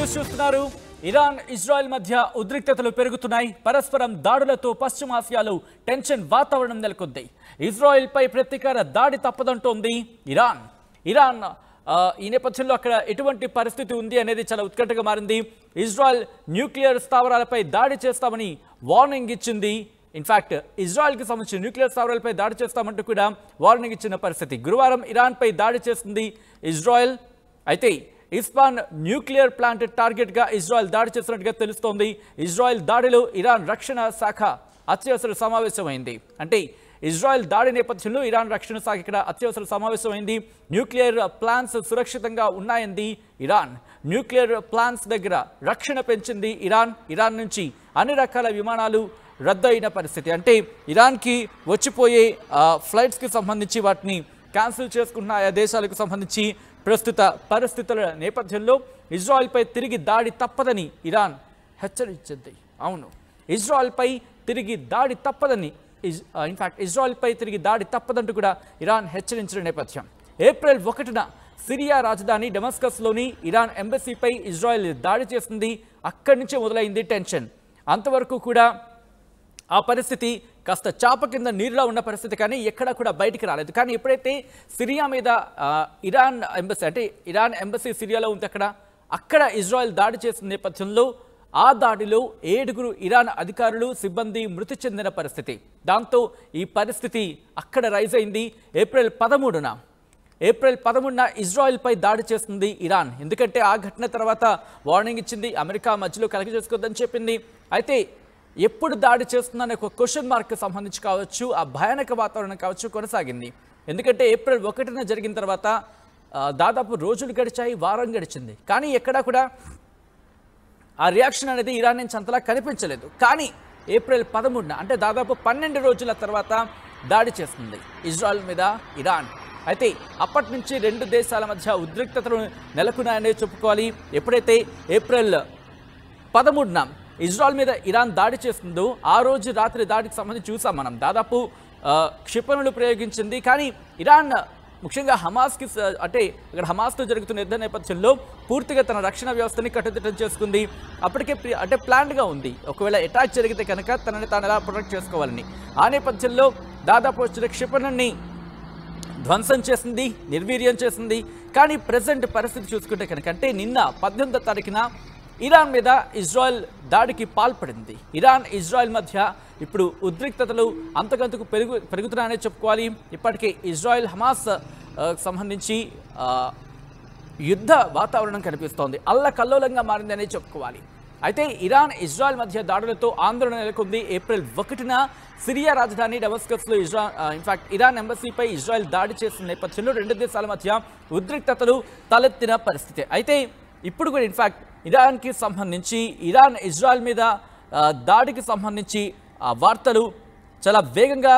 News చూస్తున్నారు. Iran Israel మధ్య ఉద్రిక్తతలు పెరుగుతున్నాయి. పరస్పరం దాడులతో పశ్చిమాసియాలో టెన్షన్ వాతావరణం నెలకొంది. ఇజ్రాయెల్ పై ప్రతీకార దాడి తప్పదంటోంది ఇరాన్. ఈ నేపథ్యంలో అక్కడ ఎటువంటి పరిస్థితి ఉంది అనేది చాలా ఉత్కంఠగా మారింది. ఇజ్రాయెల్ న్యూక్లియర్ స్థావరాలపై దాడి చేస్తామని వార్నింగ్ ఇచ్చింది. ఇన్ఫాక్ట్ ఇజ్రాయెల్కి సంబంధించిన న్యూక్లియర్ స్థావరాలపై దాడి చేస్తామంటూ కూడా వార్నింగ్ ఇచ్చిన పరిస్థితి. గురువారం ఇరాన్పై దాడి చేస్తుంది ఇజ్రాయెల్. అయితే ఇస్ఫాన్ న్యూక్లియర్ ప్లాంట్ టార్గెట్గా ఇజ్రాయెల్ దాడి చేస్తున్నట్టుగా తెలుస్తోంది. ఇజ్రాయెల్ దాడిలో ఇరాన్ రక్షణ శాఖ అత్యవసర సమావేశమైంది. అంటే ఇజ్రాయెల్ దాడి నేపథ్యంలో ఇరాన్ రక్షణ శాఖ ఇక్కడ అత్యవసర సమావేశమైంది. న్యూక్లియర్ ప్లాంట్స్ సురక్షితంగా ఉన్నాయంది ఇరాన్. న్యూక్లియర్ ప్లాంట్స్ దగ్గర రక్షణ పెంచింది ఇరాన్ నుంచి అన్ని రకాల విమానాలు రద్దయిన పరిస్థితి. అంటే ఇరాన్కి వచ్చిపోయే ఫ్లైట్స్కి సంబంధించి వాటిని క్యాన్సిల్ చేసుకున్న ఆయా దేశాలకు సంబంధించి ప్రస్తుత పరిస్థితుల నేపథ్యంలో ఇజ్రాయెల్పై తిరిగి దాడి తప్పదని ఇరాన్ హెచ్చరించింది. అవును, ఇజ్రాయెల్పై తిరిగి దాడి తప్పదని ఇజ్రాయెల్పై తిరిగి దాడి తప్పదంటూ కూడా ఇరాన్ హెచ్చరించిన నేపథ్యం. ఏప్రిల్ 1న సిరియా రాజధాని డెమస్కస్లోని ఇరాన్ ఎంబసీపై ఇజ్రాయెల్ దాడి చేసింది. అక్కడి నుంచే మొదలైంది టెన్షన్. అంతవరకు కూడా ఆ పరిస్థితి కాస్త చాప కింద నీరులో ఉన్న పరిస్థితి, కానీ ఎక్కడా కూడా బయటికి రాలేదు. కానీ ఎప్పుడైతే సిరియా మీద ఇరాన్ ఎంబసీ, అంటే ఇరాన్ ఎంబసీ సిరియాలో ఉంది, అక్కడ ఇజ్రాయెల్ దాడి చేసిన నేపథ్యంలో ఆ దాడిలో 7 ఇరాన్ అధికారులు సిబ్బంది మృతి చెందిన పరిస్థితి. దాంతో ఈ పరిస్థితి అక్కడ రైజ్ అయింది. ఏప్రిల్ 13న ఇజ్రాయెల్పై దాడి చేస్తుంది ఇరాన్. ఎందుకంటే ఆ ఘటన తర్వాత వార్నింగ్ ఇచ్చింది. అమెరికా మధ్యలో కలగజేసుకోవద్దని చెప్పింది. అయితే ఎప్పుడు దాడి చేస్తుందనే ఒక క్వశ్చన్ మార్క్ సంబంధించి కావచ్చు, ఆ భయానక వాతావరణం కావచ్చు కొనసాగింది. ఎందుకంటే ఏప్రిల్ 1న జరిగిన తర్వాత దాదాపు రోజులు గడిచాయి, వారం గడిచింది, కానీ ఎక్కడా కూడా ఆ రియాక్షన్ అనేది ఇరాన్ నుంచి అంతలా కనిపించలేదు. కానీ ఏప్రిల్ 13న అంటే దాదాపు 12 రోజుల తర్వాత దాడి చేస్తుంది ఇజ్రాయెల్ మీద ఇరాన్. అయితే అప్పటి నుంచి 2 దేశాల మధ్య ఉద్రిక్తతలు నెలకొన్నాయనే చెప్పుకోవాలి. ఎప్పుడైతే ఏప్రిల్ 13న ఇజ్రాయెల్ మీద ఇరాన్ దాడి చేస్తుందో ఆ రోజు రాత్రి దాడికి సంబంధించి చూసాం మనం. దాదాపు క్షిపణులు ప్రయోగించింది. కానీ ఇరాన్ ముఖ్యంగా హమాస్కి, అంటే ఇక్కడ హమాస్తో జరుగుతున్న యుద్ధ నేపథ్యంలో పూర్తిగా తన రక్షణ వ్యవస్థని కట్టుదిట్టం చేసుకుంది. అప్పటికే అంటే ప్లాన్డ్గా ఉంది, ఒకవేళ అటాక్ జరిగితే కనుక తనని తాను ఎలా ప్రొటెక్ట్ చేసుకోవాలని. ఆ నేపథ్యంలో దాదాపు వచ్చిన క్షిపణుల్ని ధ్వంసం చేసింది, నిర్వీర్యం చేసింది. కానీ ప్రజెంట్ పరిస్థితి చూసుకుంటే కనుక, అంటే నిన్న 18వ తారీఖున ఇరాన్ మీద ఇజ్రాయెల్ దాడికి పాల్పడింది. ఇరాన్ ఇజ్రాయెల్ మధ్య ఇప్పుడు ఉద్రిక్తతలు అంతకంతకు పెరుగుతున్నాయనే చెప్పుకోవాలి. ఇప్పటికే ఇజ్రాయెల్ హమాస్ సంబంధించి యుద్ధ వాతావరణం కనిపిస్తోంది, అల్లకల్లోలంగా మారిందనే చెప్పుకోవాలి. అయితే ఇరాన్ ఇజ్రాయెల్ మధ్య దాడులతో ఆందోళన నెలకొంది. ఏప్రిల్ 1న సిరియా రాజధాని డెమస్కస్లో ఇరాన్ ఎంబసీపై ఇజ్రాయెల్ దాడి చేసిన నేపథ్యంలో 2 దేశాల మధ్య ఉద్రిక్తతలు తలెత్తిన పరిస్థితి. అయితే ఇప్పుడు కూడా ఇన్ఫాక్ట్ ఇరాన్కి సంబంధించి ఇరాన్ ఇజ్రాయెల్ మీద దాడికి సంబంధించి వార్తలు చాలా వేగంగా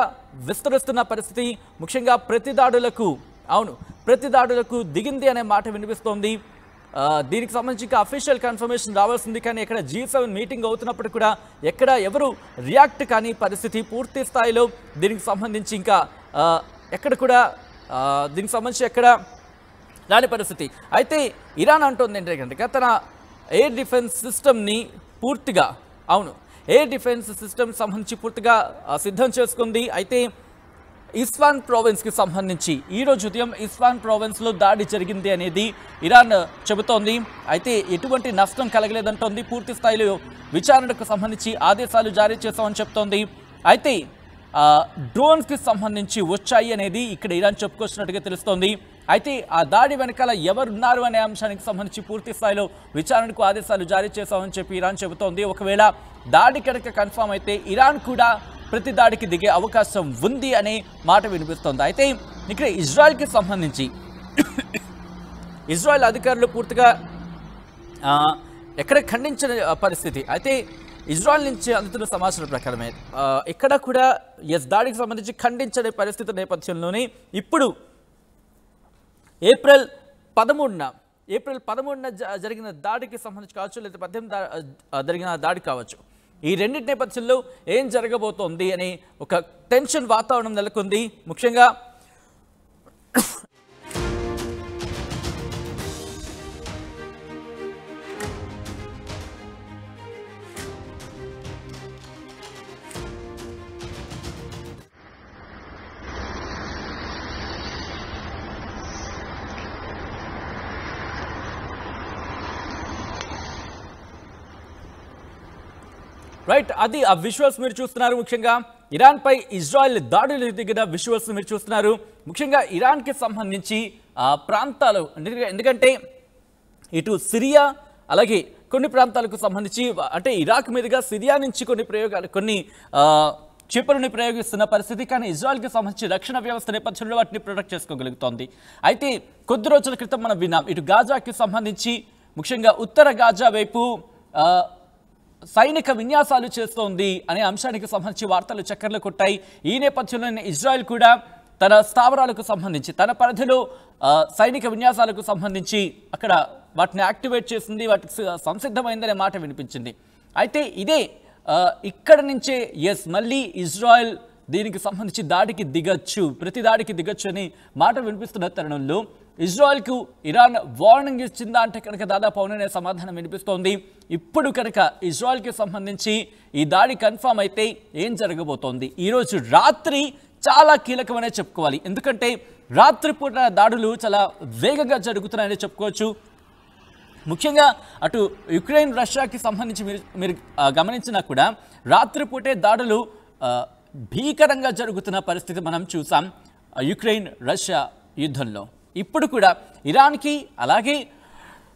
విస్తరిస్తున్న పరిస్థితి. ముఖ్యంగా ప్రతి దాడులకు దిగింది అనే మాట వినిపిస్తోంది. దీనికి సంబంధించి ఇంకా అఫీషియల్ కన్ఫర్మేషన్ రావాల్సింది. కానీ ఇక్కడ G7 మీటింగ్ అవుతున్నప్పుడు కూడా ఎక్కడ ఎవరు రియాక్ట్ కానీ పరిస్థితి. పూర్తి స్థాయిలో దీనికి సంబంధించి ఇంకా ఎక్కడ కూడా దీనికి సంబంధించి ఎక్కడ రాని పరిస్థితి. అయితే ఇరాన్ అంటోంది ఏంటంటే కనుక తన ఎయిర్ డిఫెన్స్ సిస్టమ్ని పూర్తిగా ఎయిర్ డిఫెన్స్ సిస్టమ్ సంబంధించి పూర్తిగా సిద్ధం చేసుకుంది. అయితే ఇస్ఫాన్ ప్రావిన్స్కి సంబంధించి ఈరోజు ఉదయం ఇస్ఫాన్ ప్రావిన్స్లో దాడి జరిగింది అనేది ఇరాన్ చెబుతోంది. అయితే ఎటువంటి నష్టం కలగలేదంటోంది. పూర్తి స్థాయిలో విచారణకు సంబంధించి ఆదేశాలు జారీ చేస్తామని చెప్తోంది. అయితే డ్రోన్స్కి సంబంధించి వచ్చాయి అనేది ఇక్కడ ఇరాన్ చెప్పుకొచ్చినట్టుగా తెలుస్తోంది. అయితే ఆ దాడి వెనకాల ఎవరున్నారు అనే అంశానికి సంబంధించి పూర్తి స్థాయిలో విచారణకు ఆదేశాలు జారీ చేస్తామని చెప్పి ఇరాన్ చెబుతోంది. ఒకవేళ దాడి కనుక కన్ఫర్మ్ అయితే ఇరాన్ కూడా ప్రతి దాడికి దిగే అవకాశం ఉంది అనే మాట వినిపిస్తోంది. అయితే ఇక్కడ ఇజ్రాయెల్కి సంబంధించి ఇజ్రాయెల్ అధికారులు పూర్తిగా ఎక్కడ ఖండించిన పరిస్థితి. అయితే ఇజ్రాయెల్ నుంచి అందుతున్న సమాచారం ప్రకారమే ఎక్కడ కూడా దాడికి సంబంధించి ఖండించే పరిస్థితి నేపథ్యంలోనే ఇప్పుడు ఏప్రిల్ 13న జరిగిన దాడికి సంబంధించి కావచ్చు, లేదా 18 జరిగిన దాడి కావచ్చు, ఈ రెండింటి నేపథ్యంలో ఏం జరగబోతోంది అనే ఒక టెన్షన్ వాతావరణం నెలకొంది. ముఖ్యంగా రైట్, అది ఆ విజువల్స్ మీరు చూస్తున్నారు. ముఖ్యంగా ఇరాన్పై ఇజ్రాయెల్ దాడులు దిగిన విజువల్స్ మీరు చూస్తున్నారు. ముఖ్యంగా ఇరాన్కి సంబంధించి ప్రాంతాలు, ఎందుకంటే ఇటు సిరియా అలాగే కొన్ని ప్రాంతాలకు సంబంధించి, అంటే ఇరాక్ మీదుగా సిరియా నుంచి కొన్ని క్షిపణుని ప్రయోగిస్తున్న పరిస్థితి. కానీ ఇజ్రాయెల్కి సంబంధించి రక్షణ వ్యవస్థ నేపథ్యంలో వాటిని ప్రొటెక్ట్ చేసుకోగలుగుతోంది. అయితే కొద్ది రోజుల క్రితం మనం విన్నాం, ఇటు గాజాకి సంబంధించి ముఖ్యంగా ఉత్తర గాజా వైపు సైనిక విన్యాసాలు చేస్తోంది అనే అంశానికి సంబంధించి వార్తలు చక్కర్లు కొట్టాయి. ఈ నేపథ్యంలో ఇజ్రాయెల్ కూడా తన స్థావరాలకు సంబంధించి, తన పరిధిలో సైనిక విన్యాసాలకు సంబంధించి అక్కడ వాటిని యాక్టివేట్ చేసింది, వాటికి సంసిద్ధమైందనే మాట వినిపించింది. అయితే ఇదే ఇక్కడ నుంచే మళ్ళీ ఇజ్రాయెల్ దీనికి సంబంధించి దాడికి దిగచ్చు, ప్రతి దాడికి దిగచ్చు అని మాట వినిపిస్తున్న తరుణంలో ఇజ్రాయెల్కు ఇరాన్ వార్నింగ్ ఇచ్చిందా అంటే కనుక దాదాపు అవుననే సమాధానం వినిపిస్తోంది. ఇప్పుడు కనుక ఇజ్రాయెల్కి సంబంధించి ఈ దాడి కన్ఫామ్ అయితే ఏం జరగబోతోంది? ఈరోజు రాత్రి చాలా కీలకమనే చెప్పుకోవాలి. ఎందుకంటే రాత్రిపూట దాడులు చాలా వేగంగా జరుగుతున్నాయని చెప్పుకోవచ్చు. ముఖ్యంగా అటు యుక్రెయిన్ రష్యాకి సంబంధించి మీరు గమనించినా కూడా రాత్రిపూటే దాడులు భీకరంగా జరుగుతున్న పరిస్థితి మనం చూసాం యుక్రెయిన్ రష్యా యుద్ధంలో. ఇప్పుడు కూడా ఇరాన్కి అలాగే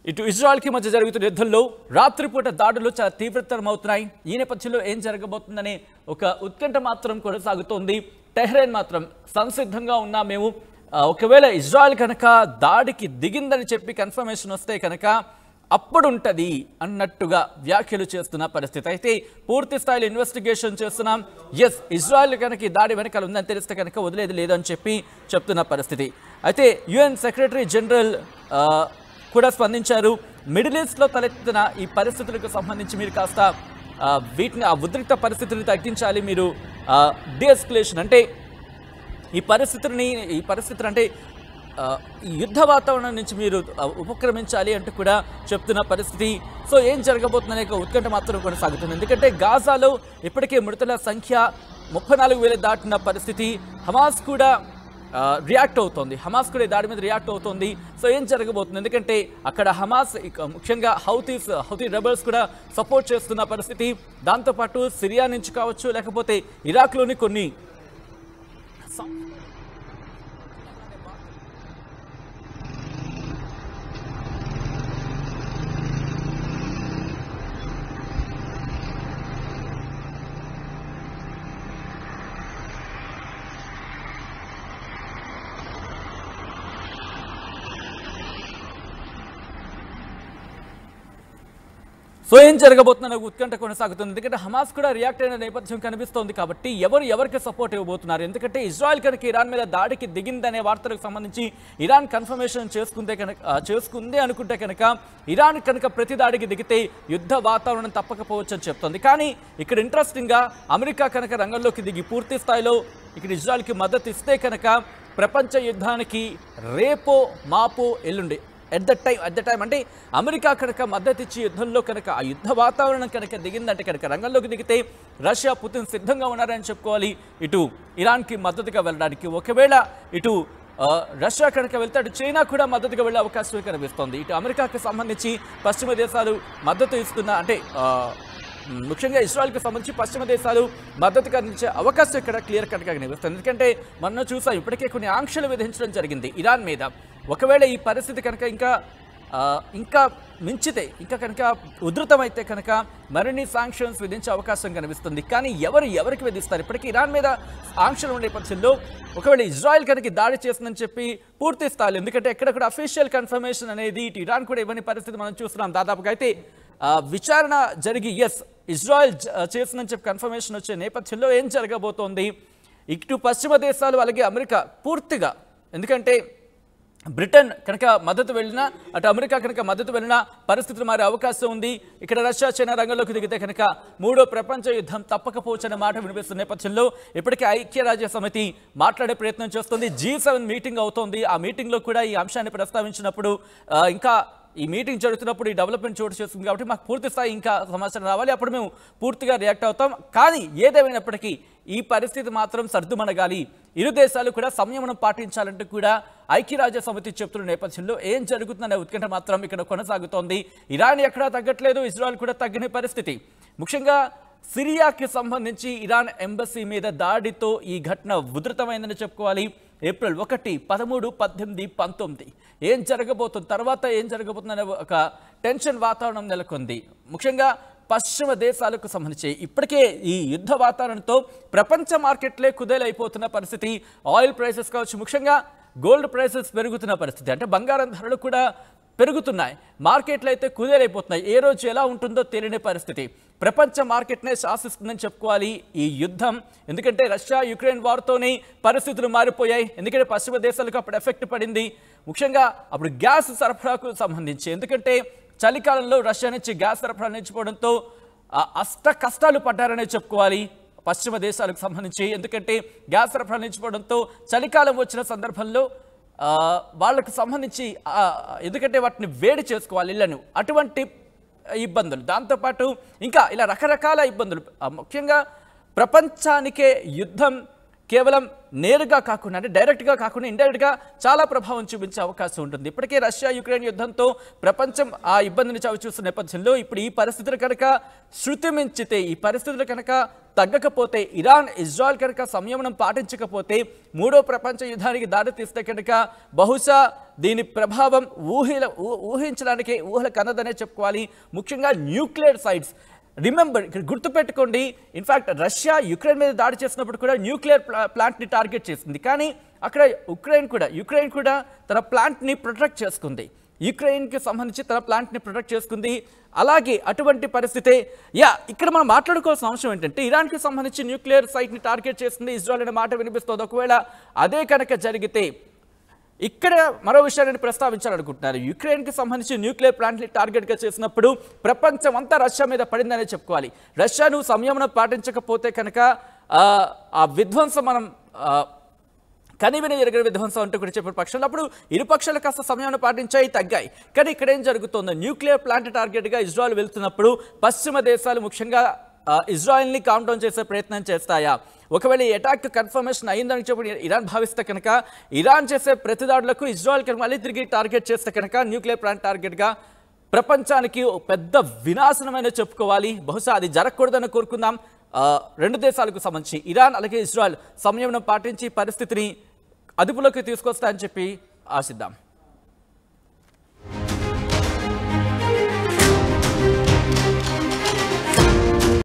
ఇటు ఇజ్రాయెల్కి మధ్య జరుగుతున్న యుద్ధంలో రాత్రిపూట దాడులు చాలా తీవ్రతరం అవుతున్నాయి. ఈ నేపథ్యంలో ఏం జరగబోతుందనే ఒక ఉత్కంఠ మాత్రం కొనసాగుతోంది. టెహ్రాన్ మాత్రం సంసిద్ధంగా ఉన్నా మేము, ఒకవేళ ఇజ్రాయెల్ కనుక దాడికి దిగిందని చెప్పి కన్ఫర్మేషన్ వస్తే కనుక అప్పుడుంటది అన్నట్టుగా వ్యాఖ్యలు చేస్తున్న పరిస్థితి. అయితే పూర్తి స్థాయిలో ఇన్వెస్టిగేషన్ చేస్తున్నాం, ఇజ్రాయెల్ కనుక ఈ దాడి వెనకాల ఉందని తెలిస్తే కనుక వదిలేది లేదని చెప్పి చెప్తున్న పరిస్థితి. అయితే యుఎన్ సెక్రటరీ జనరల్ కూడా స్పందించారు. మిడిల్ ఈస్ట్లో తలెత్తుతున్న ఈ పరిస్థితులకు సంబంధించి మీరు కాస్త వీటిని, ఆ ఉద్రిక్త పరిస్థితిని తగ్గించాలి, మీరు డీఎస్కలేషన్ అంటే ఈ పరిస్థితులు అంటే ఈ యుద్ధ వాతావరణం నుంచి మీరు ఉపక్రమించాలి అంటూ కూడా చెప్తున్న పరిస్థితి. సో ఏం జరగబోతుందనే ఉత్కంఠ మాత్రం కొనసాగుతుంది. ఎందుకంటే గాజాలో ఇప్పటికే మృతుల సంఖ్య 34,000 దాటిన పరిస్థితి. హమాస్ కూడా రియాక్ట్ అవుతోంది, హమాస్ కూడా దాడి మీద రియాక్ట్ అవుతోంది. సో ఏం జరగబోతుంది? ఎందుకంటే అక్కడ హమాస్ ముఖ్యంగా హౌతీ రెబల్స్ కూడా సపోర్ట్ చేస్తున్న పరిస్థితి. దాంతోపాటు సిరియా నుంచి కావచ్చు, లేకపోతే ఇరాక్లోని కొన్ని సో ఏం జరగబోతుందన్న ఉత్కంఠ కొనసాగుతుంది. ఎందుకంటే హమాస్ కూడా రియాక్ట్ అయిన నేపథ్యం కనిపిస్తోంది. కాబట్టి ఎవరికి సపోర్ట్ ఇవ్వబోతున్నారు? ఎందుకంటే ఇజ్రాయెల్ కనుక ఇరాన్ మీద దాడికి దిగిందనే వార్తలకు సంబంధించి ఇరాన్ కన్ఫర్మేషన్ చేసుకుంది అనుకుంటే కనుక ఇరాన్ కనుక ప్రతి దాడికి దిగితే యుద్ధ వాతావరణం తప్పకపోవచ్చు అని చెప్తోంది. కానీ ఇక్కడ ఇంట్రెస్టింగ్గా అమెరికా కనుక రంగంలోకి దిగి పూర్తి స్థాయిలో ఇక్కడ ఇజ్రాయెల్కి మద్దతు ఇస్తే కనుక ప్రపంచ యుద్ధానికి రేపో మాపో ఎల్లుండి ఎట్ ద టైం అంటే అమెరికా కనుక మద్దతు ఇచ్చి యుద్ధంలో కనుక ఆ యుద్ధ వాతావరణం కనుక దిగిందంటే కనుక రంగంలోకి దిగితే రష్యా పుతిన్ సిద్ధంగా ఉన్నారని చెప్పుకోవాలి ఇటు ఇరాన్కి మద్దతుగా వెళ్ళడానికి. ఒకవేళ ఇటు రష్యా కనుక వెళ్తే అటు చైనా కూడా మద్దతుగా వెళ్ళే అవకాశం కనిపిస్తోంది. ఇటు అమెరికాకి సంబంధించి పశ్చిమ దేశాలు మద్దతు ఇస్తున్న, అంటే ముఖ్యంగా ఇజ్రాయెల్కి సంబంధించి పశ్చిమ దేశాలు మద్దతు అందించే అవకాశం ఇక్కడ క్లియర్ కట్గా కనిపిస్తుంది. ఎందుకంటే మనం చూసాం ఇప్పటికే కొన్ని ఆంక్షలు విధించడం జరిగింది ఇరాన్ మీద. ఒకవేళ ఈ పరిస్థితి కనుక ఇంకా మించితే, ఇంకా కనుక ఉధృతమైతే కనుక మరిన్ని శాంక్షన్స్ విధించే అవకాశం కనిపిస్తుంది. కానీ ఎవరికి విధిస్తారు? ఇప్పటికీ ఇరాన్ మీద ఆంక్షలు ఉండే పక్షంలో ఒకవేళ ఇజ్రాయెల్ కనుక దాడి చేస్తుందని చెప్పి పూర్తి స్థాయిలో, ఎందుకంటే ఎక్కడ కూడా అఫీషియల్ కన్ఫర్మేషన్ అనేది ఇటు ఇరాన్ కూడా ఇవ్వని పరిస్థితి మనం చూస్తున్నాం దాదాపుగా. అయితే విచారణ జరిగి ఇజ్రాయెల్ చేస్తుందని చెప్పి కన్ఫర్మేషన్ వచ్చే నేపథ్యంలో ఏం జరగబోతోంది? ఇటు పశ్చిమ దేశాలు అలాగే అమెరికా పూర్తిగా, ఎందుకంటే బ్రిటన్ కనుక మద్దతు వెళ్ళినా, అటు అమెరికా కనుక మద్దతు వెళ్ళినా పరిస్థితులు మారే అవకాశం ఉంది. ఇక్కడ రష్యా చైనా రంగంలోకి దిగితే కనుక మూడో ప్రపంచ యుద్ధం తప్పకపోవచ్చన్న మాట వినిపిస్తున్న నేపథ్యంలో ఇప్పటికే ఐక్యరాజ్య సమితి మాట్లాడే ప్రయత్నం చేస్తుంది. G7 మీటింగ్ అవుతోంది. ఆ మీటింగ్లో కూడా ఈ అంశాన్ని ప్రస్తావించినప్పుడు ఇంకా ఈ మీటింగ్ జరుగుతున్నప్పుడు ఈ డెవలప్మెంట్ చోటు చేస్తుంది కాబట్టి మాకు పూర్తి స్థాయి ఇంకా సమాచారం రావాలి, అప్పుడు మేము పూర్తిగా రియాక్ట్ అవుతాం. కానీ ఏదేమైనప్పటికీ ఈ పరిస్థితి మాత్రం సర్దుమణగాలి, ఇరు దేశాలు కూడా సంయమనం పాటించాలంటూ కూడా ఐక్యరాజ్య సమితి చెప్తున్న నేపథ్యంలో ఏం జరుగుతుందనే ఉత్కంఠ మాత్రం ఇక్కడ కొనసాగుతోంది. ఇరాన్ ఎక్కడా తగ్గట్లేదు, ఇజ్రాయెల్ కూడా తగ్గని పరిస్థితి. ముఖ్యంగా సిరియాకి సంబంధించి ఇరాన్ ఎంబసీ మీద దాడితో ఈ ఘటన ఉధృతమైందని చెప్పుకోవాలి. ఏప్రిల్ 1, 13, 18, 19 ఏం జరగబోతుంది, తర్వాత ఏం జరగబోతుందనే ఒక టెన్షన్ వాతావరణం నెలకొంది. ముఖ్యంగా పశ్చిమ దేశాలకు సంబంధించి ఇప్పటికే ఈ యుద్ధ వాతావరణంతో ప్రపంచ మార్కెట్లే కుదేలైపోతున్న పరిస్థితి. ఆయిల్ ప్రైసెస్ కావచ్చు, ముఖ్యంగా గోల్డ్ ప్రైసెస్ పెరుగుతున్న పరిస్థితి, అంటే బంగారం ధరలు కూడా పెరుగుతున్నాయి. మార్కెట్లు అయితే కుదేలైపోతున్నాయి. ఏ రోజు ఎలా ఉంటుందో తెలియని పరిస్థితి. ప్రపంచ మార్కెట్నే శాసిస్తుందని చెప్పుకోవాలి ఈ యుద్ధం. ఎందుకంటే రష్యా యుక్రెయిన్ వార్తోనే పరిస్థితులు మారిపోయాయి. ఎందుకంటే పశ్చిమ దేశాలకు అప్పుడు ఎఫెక్ట్ పడింది, ముఖ్యంగా అప్పుడు గ్యాస్ సరఫరాకు సంబంధించి. ఎందుకంటే చలికాలంలో రష్యా నుంచి గ్యాస్ సరఫరా నిలిచిపోవడంతో అష్ట కష్టాలు పడ్డారనే చెప్పుకోవాలి పశ్చిమ దేశాలకు సంబంధించి. ఎందుకంటే గ్యాస్ సరఫరా నిలిచిపోవడంతో చలికాలం వచ్చిన సందర్భంలో వాళ్ళకు సంబంధించి ఎందుకంటే వాటిని వేడి చేసుకోవాలి ఇళ్లను, అటువంటి ఇబ్బందులు, దాంతోపాటు ఇంకా ఇలా రకరకాల ఇబ్బందులు. ముఖ్యంగా ప్రపంచానికే యుద్ధం కేవలం నేరుగా కాకుండా, అంటే డైరెక్ట్గా కాకుండా ఇండైరెక్ట్గా చాలా ప్రభావం చూపించే అవకాశం ఉంటుంది. ఇప్పటికే రష్యా యుక్రెయిన్ యుద్ధంతో ప్రపంచం ఆ ఇబ్బందిని చవిచూస్తున్న నేపథ్యంలో ఇప్పుడు ఈ పరిస్థితులు కనుక శృతి మించితే, ఈ పరిస్థితులు కనుక తగ్గకపోతే, ఇరాన్ ఇజ్రాయెల్ కనుక సంయమనం పాటించకపోతే, మూడో ప్రపంచ యుద్ధానికి దారి తీస్తే కనుక బహుశా దీని ప్రభావం ఊహించడానికి ఊహలకు అందదనే చెప్పుకోవాలి. ముఖ్యంగా న్యూక్లియర్ సైట్స్. రిమెంబర్, ఇక్కడ గుర్తుపెట్టుకోండి, ఇన్ఫ్యాక్ట్ రష్యా యుక్రెయిన్ మీద దాడి చేసినప్పుడు కూడా న్యూక్లియర్ ప్లాంట్ని టార్గెట్ చేసింది. కానీ అక్కడ యుక్రెయిన్ కూడా తన ప్లాంట్ని ప్రొటెక్ట్ చేసుకుంది. యుక్రెయిన్కి సంబంధించి తన ప్లాంట్ని ప్రొటెక్ట్ చేసుకుంది. అలాగే అటువంటి పరిస్థితే ఇక్కడ మనం మాట్లాడుకోవాల్సిన అంశం ఏంటంటే, ఇరాన్కి సంబంధించి న్యూక్లియర్ సైట్ని టార్గెట్ చేస్తుంది ఇజ్రాయెల్ అనే మాట వినిపిస్తుంది. ఒకవేళ అదే కనుక జరిగితే ఇక్కడ మరో విషయాన్ని ప్రస్తావించాలనుకుంటున్నారు. యుక్రెయిన్కి సంబంధించి న్యూక్లియర్ ప్లాంట్ని టార్గెట్గా చేసినప్పుడు ప్రపంచం అంతా రష్యా మీద పడిందనే చెప్పుకోవాలి. రష్యాను సంయమనం పాటించకపోతే కనుక ఆ విధ్వంసం మనం కనివిని జరిగిన విధ్వంసం అంటూ కూడా చెప్పిన పక్షంలో అప్పుడు ఇరుపక్షాలు కాస్త సంయమనం పాటించాయి, తగ్గాయి. కానీ ఇక్కడ ఏం జరుగుతుందో, న్యూక్లియర్ ప్లాంట్ టార్గెట్గా ఇజ్రాయెల్ వెళ్తున్నప్పుడు పశ్చిమ దేశాలు ముఖ్యంగా ఇజ్రాయెల్ని కౌంటౌన్ చేసే ప్రయత్నం చేస్తాయా? ఒకవేళ ఈ అటాక్ కన్ఫర్మేషన్ అయిందని చెప్పి ఇరాన్ భావిస్తే కనుక, ఇరాన్ చేసే ప్రతిదాడులకు ఇజ్రాయెల్కి మళ్ళీ తిరిగి టార్గెట్ చేస్తే కనుక న్యూక్లియర్ ప్లాంట్ టార్గెట్గా ప్రపంచానికి పెద్ద వినాశనమైన చెప్పుకోవాలి. బహుశా అది జరగకూడదని కోరుకుందాం. రెండు దేశాలకు సంబంధించి ఇరాన్ అలాగే ఇజ్రాయెల్ సంయమనం పాటించి పరిస్థితిని అదుపులోకి తీసుకొస్తాయని చెప్పి ఆశిద్దాం.